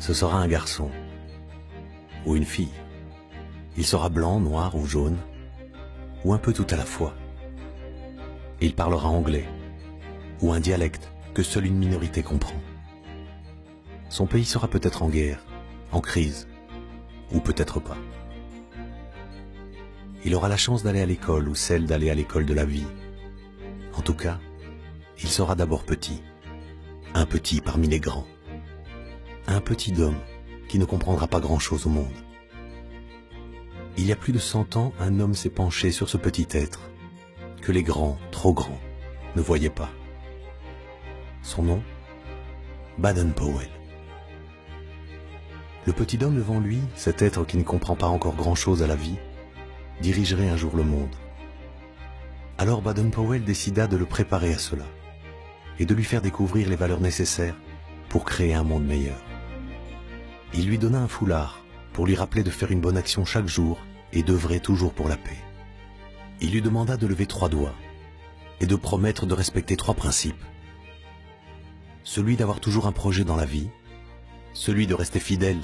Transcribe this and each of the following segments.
ce sera un garçon ou une fille. Il sera blanc, noir ou jaune, ou un peu tout à la fois. Il parlera anglais, ou un dialecte que seule une minorité comprend. Son pays sera peut-être en guerre, en crise, ou peut-être pas. Il aura la chance d'aller à l'école ou celle d'aller à l'école de la vie. En tout cas, il sera d'abord petit, un petit parmi les grands, un petit homme qui ne comprendra pas grand-chose au monde. Il y a plus de 100 ans, un homme s'est penché sur ce petit être que les grands, trop grands, ne voyaient pas. Son nom, Baden-Powell. Le petit homme devant lui, cet être qui ne comprend pas encore grand-chose à la vie, dirigerait un jour le monde. Alors Baden-Powell décida de le préparer à cela et de lui faire découvrir les valeurs nécessaires pour créer un monde meilleur. Il lui donna un foulard pour lui rappeler de faire une bonne action chaque jour et d'œuvrer toujours pour la paix. Il lui demanda de lever 3 doigts et de promettre de respecter 3 principes. Celui d'avoir toujours un projet dans la vie, celui de rester fidèle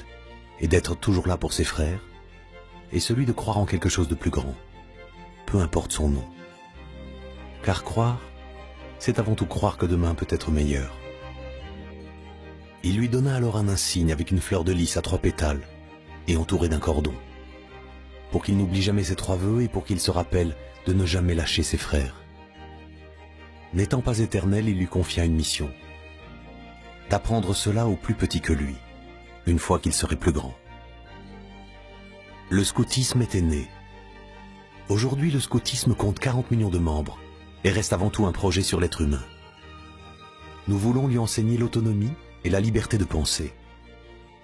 et d'être toujours là pour ses frères, et celui de croire en quelque chose de plus grand, peu importe son nom. Car croire, c'est avant tout croire que demain peut être meilleur. Il lui donna alors un insigne avec une fleur de lys à 3 pétales et entouré d'un cordon, pour qu'il n'oublie jamais ses 3 vœux et pour qu'il se rappelle de ne jamais lâcher ses frères. N'étant pas éternel, il lui confia une mission, d'apprendre cela aux plus petits que lui, une fois qu'il serait plus grand. Le scoutisme était né. Aujourd'hui, le scoutisme compte 40 millions de membres et reste avant tout un projet sur l'être humain. Nous voulons lui enseigner l'autonomie et la liberté de penser.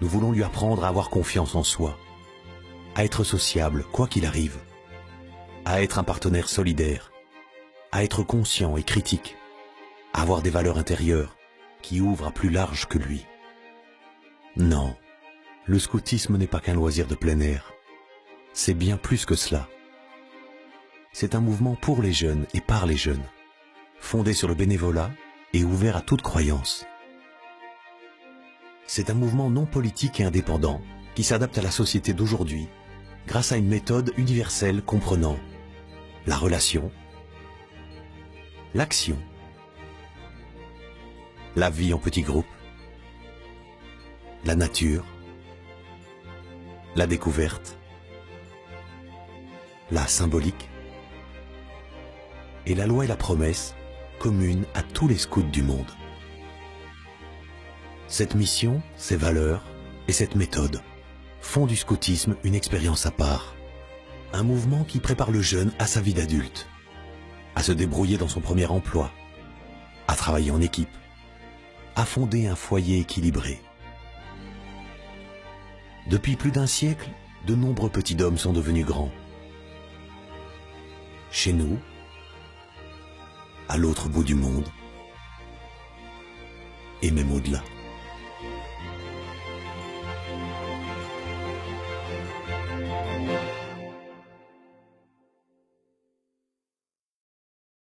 Nous voulons lui apprendre à avoir confiance en soi, à être sociable, quoi qu'il arrive, à être un partenaire solidaire, à être conscient et critique, à avoir des valeurs intérieures qui ouvrent à plus large que lui. Non, le scoutisme n'est pas qu'un loisir de plein air. C'est bien plus que cela. C'est un mouvement pour les jeunes et par les jeunes, fondé sur le bénévolat et ouvert à toute croyance. C'est un mouvement non politique et indépendant qui s'adapte à la société d'aujourd'hui grâce à une méthode universelle comprenant la relation, l'action, la vie en petits groupes, la nature, la découverte, la symbolique et la loi et la promesse communes à tous les scouts du monde. Cette mission, ces valeurs et cette méthode font du scoutisme une expérience à part, un mouvement qui prépare le jeune à sa vie d'adulte, à se débrouiller dans son premier emploi, à travailler en équipe, à fonder un foyer équilibré. Depuis plus d'un siècle, de nombreux petits d'hommes sont devenus grands. Chez nous, à l'autre bout du monde, et même au-delà.